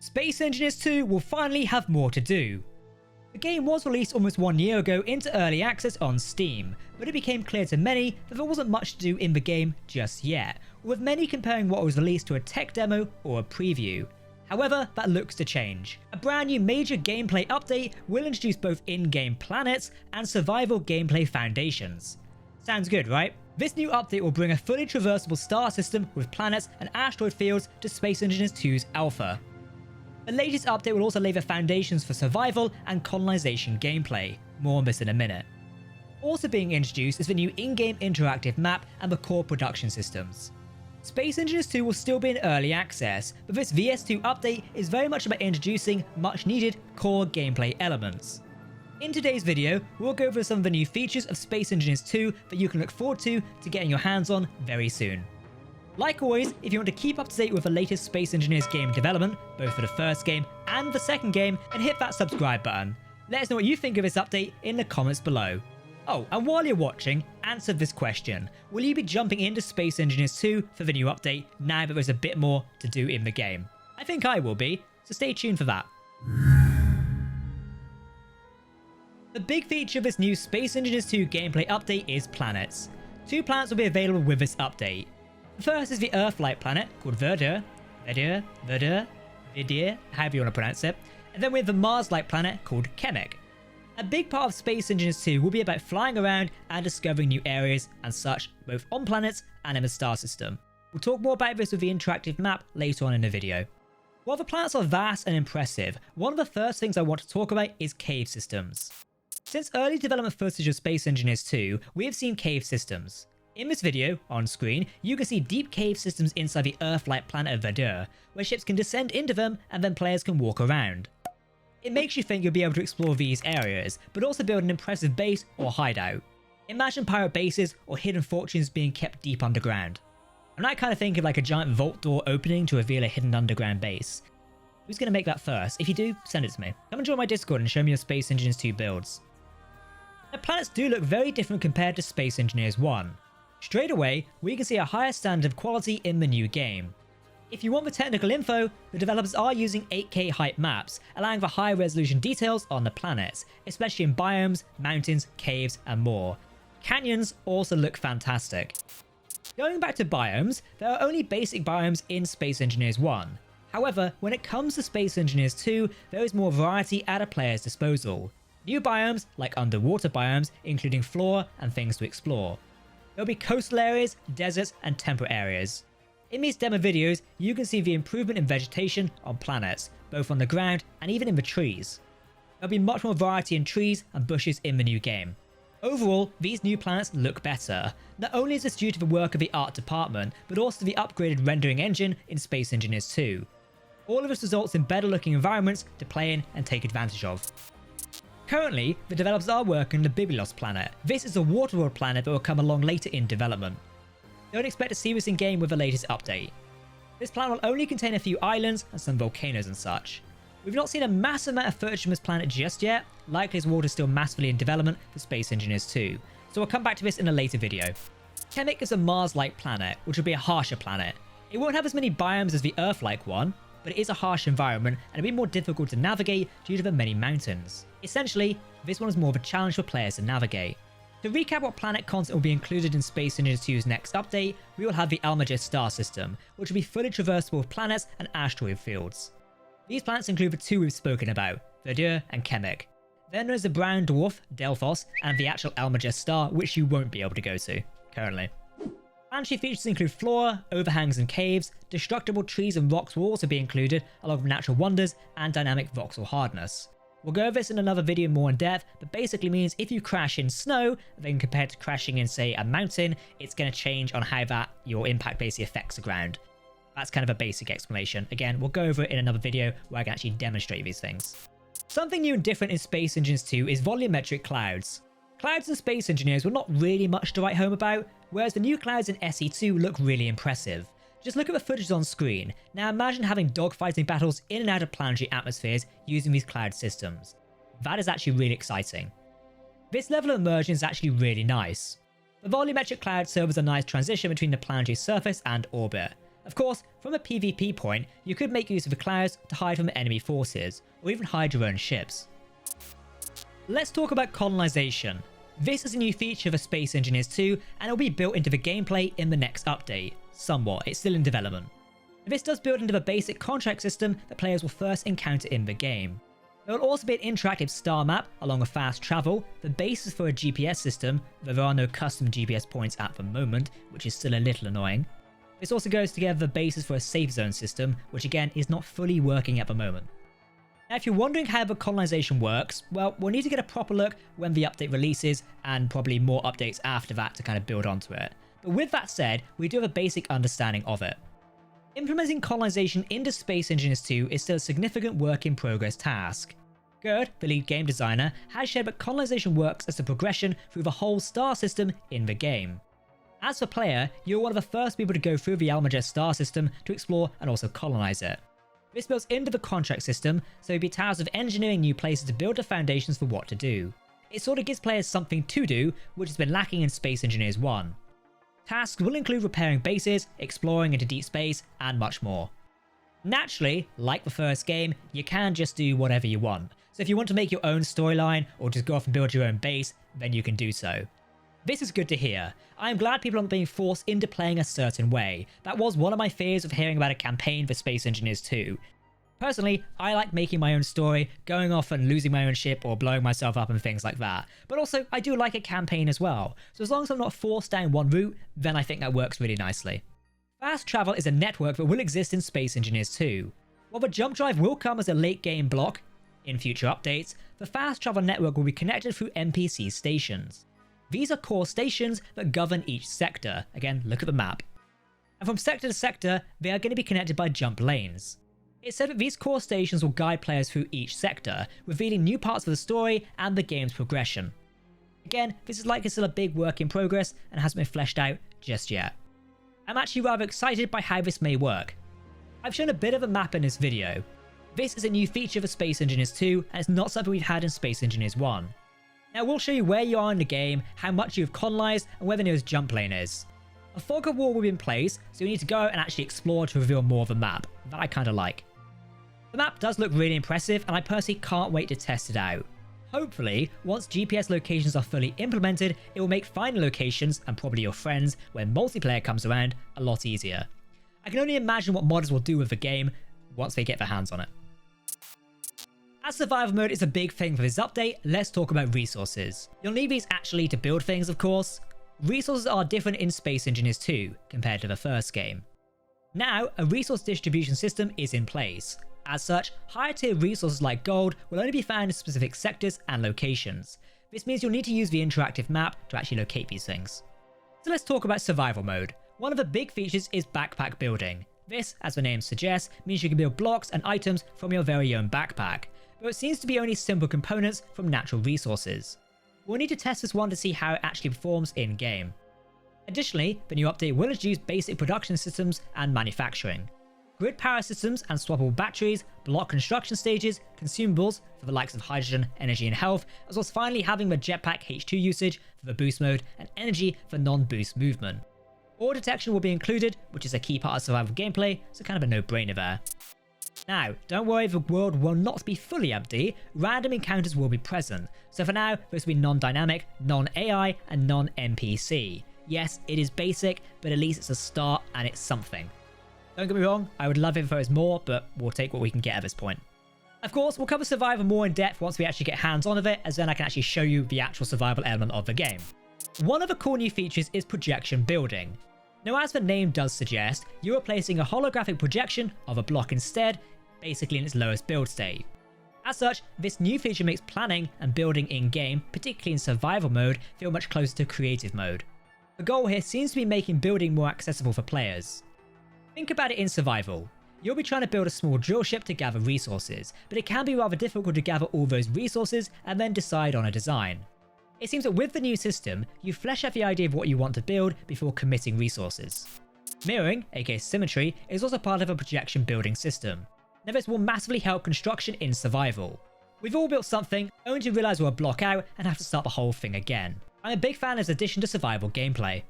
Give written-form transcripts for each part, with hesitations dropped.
Space Engineers 2 will finally have more to do. The game was released almost 1 year ago into early access on Steam, but it became clear to many that there wasn't much to do in the game just yet, with many comparing what was released to a tech demo or a preview. However, that looks to change. A brand new major gameplay update will introduce both in-game planets and survival gameplay foundations. Sounds good, right? This new update will bring a fully traversable star system with planets and asteroid fields to Space Engineers 2's alpha. The latest update will also lay the foundations for survival and colonization gameplay. More on this in a minute. Also being introduced is the new in-game interactive map and the core production systems. Space Engineers 2 will still be in early access, but this VS2 update is very much about introducing much needed core gameplay elements. In today's video, we'll go over some of the new features of Space Engineers 2 that you can look forward to getting your hands on very soon. Like always, if you want to keep up to date with the latest Space Engineers game development, both for the first game and the second game, then hit that subscribe button. Let us know what you think of this update in the comments below. Oh, and while you're watching, answer this question. Will you be jumping into Space Engineers 2 for the new update now that there's a bit more to do in the game? I think I will be, so stay tuned for that. The big feature of this new Space Engineers 2 gameplay update is planets. 2 planets will be available with this update. The first is the Earth-like planet called Verdure, however you want to pronounce it, and then we have the Mars-like planet called Kemik. A big part of Space Engineers 2 will be about flying around and discovering new areas and such, both on planets and in the star system. We'll talk more about this with the interactive map later on in the video. While the planets are vast and impressive, one of the first things I want to talk about is cave systems. Since early development footage of Space Engineers 2, we have seen cave systems. In this video, on screen, you can see deep cave systems inside the Earth-like planet of Verdure, where ships can descend into them and then players can walk around. It makes you think you'll be able to explore these areas, but also build an impressive base or hideout. Imagine pirate bases or hidden fortunes being kept deep underground. I'm not kind of thinking of like a giant vault door opening to reveal a hidden underground base. Who's going to make that first? If you do, send it to me. Come and join my Discord and show me your Space Engineers 2 builds. The planets do look very different compared to Space Engineers 1. Straight away, we can see a higher standard of quality in the new game. If you want the technical info, the developers are using 8K height maps, allowing for high resolution details on the planets, especially in biomes, mountains, caves, and more. Canyons also look fantastic. Going back to biomes, there are only basic biomes in Space Engineers 1. However, when it comes to Space Engineers 2, there is more variety at a player's disposal. New biomes, like underwater biomes, including flora and things to explore. There will be coastal areas, deserts, and temperate areas. In these demo videos, you can see the improvement in vegetation on planets, both on the ground and even in the trees. There'll be much more variety in trees and bushes in the new game. Overall, these new planets look better. Not only is this due to the work of the art department, but also the upgraded rendering engine in Space Engineers 2. All of this results in better looking environments to play in and take advantage of. Currently, the developers are working on the Biomes planet. This is a waterworld planet that will come along later in development. Don't expect to see this in game with the latest update. This planet will only contain a few islands and some volcanoes and such. We've not seen a massive amount of footage from this planet just yet, likely as water is still massively in development for Space Engineers 2, so we'll come back to this in a later video. Kemik is a Mars-like planet, which will be a harsher planet. It won't have as many biomes as the Earth-like one, but it is a harsh environment and it'll be more difficult to navigate due to the many mountains. Essentially, this one is more of a challenge for players to navigate. To recap what planet content will be included in Space Engineers 2's next update, we will have the Almagest star system, which will be fully traversable with planets and asteroid fields. These planets include the 2 we've spoken about, Verdure and Kemik. Then there's the brown dwarf, Delphos, and the actual Almagest star, which you won't be able to go to, currently. Planetary features include flora, overhangs and caves, destructible trees and rocks will also be included, along with natural wonders and dynamic voxel hardness. We'll go over this in another video more in depth, but basically means if you crash in snow, then compared to crashing in, say, a mountain, it's going to change on how your impact basically affects the ground. That's kind of a basic explanation. Again, we'll go over it in another video where I can actually demonstrate these things. Something new and different in Space Engineers 2 is volumetric clouds. Clouds in Space Engineers were not really much to write home about, whereas the new clouds in SE2 look really impressive. Just look at the footage on screen. Now imagine having dogfighting battles in and out of planetary atmospheres using these cloud systems. That is actually really exciting. This level of immersion is actually really nice. The volumetric cloud serves as a nice transition between the planetary surface and orbit. Of course, from a PvP point, you could make use of the clouds to hide from enemy forces, or even hide your own ships. Let's talk about Colonisation. This is a new feature for Space Engineers 2, and it will be built into the gameplay in the next update. Somewhat, it's still in development. This does build into the basic contract system that players will first encounter in the game. There will also be an interactive star map along with fast travel, the basis for a GPS system, though there are no custom GPS points at the moment, which is still a little annoying. This also goes together the basis for a safe zone system, which again is not fully working at the moment. Now if you're wondering how the Colonisation works, well, we'll need to get a proper look when the update releases, and probably more updates after that to kind of build onto it. But with that said, we do have a basic understanding of it. Implementing Colonisation into Space Engineers 2 is still a significant work in progress task. Gerd, the lead game designer, has shared that Colonisation works as a progression through the whole star system in the game. As for player, you're one of the first people to go through the Almagest star system to explore and also colonize it. This builds into the contract system, so you'll be tasked with engineering new places to build the foundations for what to do. It sort of gives players something to do, which has been lacking in Space Engineers 1. Tasks will include repairing bases, exploring into deep space, and much more. Naturally, like the first game, you can just do whatever you want, so if you want to make your own storyline or just go off and build your own base, then you can do so. This is good to hear. I am glad people aren't being forced into playing a certain way. That was one of my fears of hearing about a campaign for Space Engineers 2. Personally, I like making my own story, going off and losing my own ship or blowing myself up and things like that. But also, I do like a campaign as well. So as long as I'm not forced down one route, then I think that works really nicely. Fast travel is a network that will exist in Space Engineers 2. While the jump drive will come as a late game block, in future updates, the fast travel network will be connected through NPC stations. These are core stations that govern each sector. Again, look at the map. And from sector to sector, they are going to be connected by jump lanes. It's said that these core stations will guide players through each sector, revealing new parts of the story and the game's progression. Again, this is likely still a big work in progress and hasn't been fleshed out just yet. I'm actually rather excited by how this may work. I've shown a bit of a map in this video. This is a new feature for Space Engineers 2, and it's not something we've had in Space Engineers 1. Now we'll show you where you are in the game, how much you've colonized, and where the nearest jump lane is. A fog of war will be in place, so you need to go and actually explore to reveal more of the map. That I kinda like. The map does look really impressive, and I personally can't wait to test it out. Hopefully, once GPS locations are fully implemented, it will make finding locations, and probably your friends, when multiplayer comes around, a lot easier. I can only imagine what modders will do with the game once they get their hands on it. As survival mode is a big thing for this update, let's talk about resources. You'll need these actually to build things, of course. Resources are different in Space Engineers 2 compared to the first game. Now, a resource distribution system is in place. As such, higher tier resources like gold will only be found in specific sectors and locations. This means you'll need to use the interactive map to actually locate these things. So let's talk about survival mode. One of the big features is backpack building. This, as the name suggests, means you can build blocks and items from your very own backpack, but it seems to be only simple components from natural resources. We'll need to test this one to see how it actually performs in-game. Additionally, the new update will introduce basic production systems and manufacturing. Grid power systems and swappable batteries, block construction stages, consumables for the likes of hydrogen, energy and health, as well as finally having the jetpack H2 usage for the boost mode and energy for non-boost movement. Ore detection will be included, which is a key part of survival gameplay, so kind of a no-brainer there. Now, don't worry, the world will not be fully empty, random encounters will be present, so for now, those will be non-dynamic, non-AI, and non-NPC. Yes, it is basic, but at least it's a start and it's something. Don't get me wrong, I would love if there was more, but we'll take what we can get at this point. Of course, we'll cover survival more in depth once we actually get hands-on of it, as then I can actually show you the actual survival element of the game. One of the cool new features is projection building. Now, as the name does suggest, you are placing a holographic projection of a block instead, basically in its lowest build state. As such, this new feature makes planning and building in-game, particularly in survival mode, feel much closer to creative mode. The goal here seems to be making building more accessible for players. Think about it in survival. You'll be trying to build a small drill ship to gather resources, but it can be rather difficult to gather all those resources and then decide on a design. It seems that with the new system, you flesh out the idea of what you want to build before committing resources. Mirroring, aka symmetry, is also part of a projection building system. Now this will massively help construction in survival. We've all built something, only to realise we'll block out and have to start the whole thing again. I'm a big fan of this addition to survival gameplay.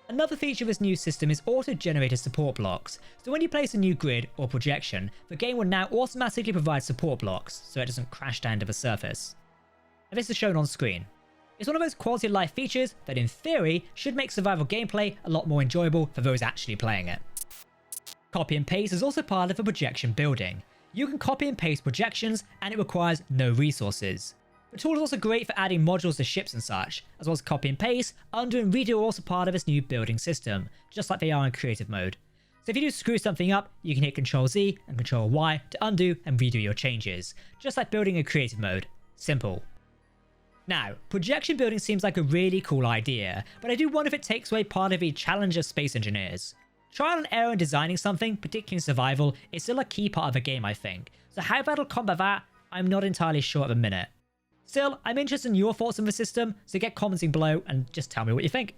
Another feature of this new system is auto-generated support blocks, so when you place a new grid or projection, the game will now automatically provide support blocks so it doesn't crash down to the surface. And this is shown on screen. It's one of those quality of life features that in theory should make survival gameplay a lot more enjoyable for those actually playing it. Copy and paste is also part of the projection building. You can copy and paste projections and it requires no resources. The tool is also great for adding modules to ships and such, as well as copy and paste, undo and redo are also part of this new building system, just like they are in creative mode. So if you do screw something up, you can hit Ctrl Z and Ctrl Y to undo and redo your changes, just like building in creative mode. Simple. Now, projection building seems like a really cool idea, but I do wonder if it takes away part of the challenge of space engineers. Trial and error in designing something, particularly in survival, is still a key part of the game, I think, so how that'll combat that, I'm not entirely sure at the minute. Still, I'm interested in your thoughts on the system, so get commenting below and just tell me what you think.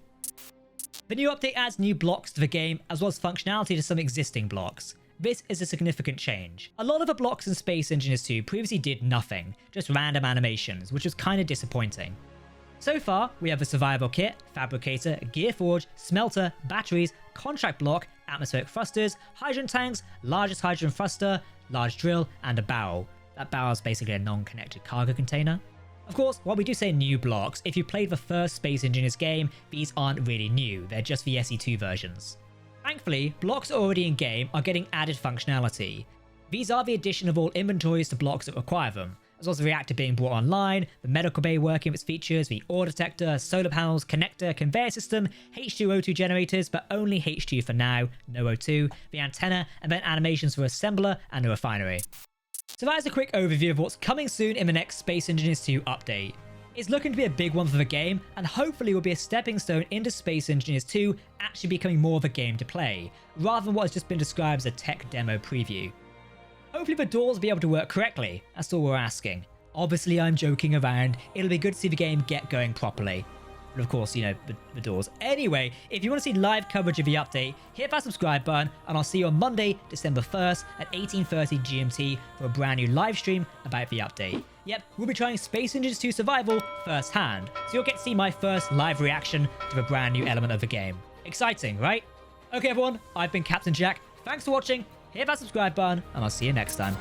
The new update adds new blocks to the game, as well as functionality to some existing blocks. This is a significant change. A lot of the blocks in Space Engineers 2 previously did nothing, just random animations, which was kind of disappointing. So far, we have the Survival Kit, Fabricator, Gear Forge, Smelter, Batteries, Contract Block, Atmospheric Thrusters, Hydrogen Tanks, Largest Hydrogen Thruster, Large Drill, and a Barrel. That barrel is basically a non-connected cargo container. Of course, while we do say new blocks, if you played the first Space Engineers game, these aren't really new, they're just the SE2 versions. Thankfully, blocks already in game are getting added functionality. These are the addition of all inventories to blocks that require them, as well as the reactor being brought online, the medical bay working with its features, the ore detector, solar panels, connector, conveyor system, H2O2 generators, but only H2 for now, no O2, the antenna, and then animations for assembler and the refinery. So that is a quick overview of what's coming soon in the next Space Engineers 2 update. It's looking to be a big one for the game, and hopefully will be a stepping stone into Space Engineers 2 actually becoming more of a game to play, rather than what has just been described as a tech demo preview. Hopefully the doors will be able to work correctly, that's all we're asking. Obviously I'm joking around, it'll be good to see the game get going properly. But of course, you know, the doors. Anyway, if you want to see live coverage of the update, hit that subscribe button, and I'll see you on Monday, December 1st at 18:30 GMT for a brand new live stream about the update. Yep, we'll be trying Space Engineers 2 Survival firsthand, so you'll get to see my first live reaction to the brand new element of the game. Exciting, right? Okay everyone, I've been Captain Jack, thanks for watching, hit that subscribe button, and I'll see you next time.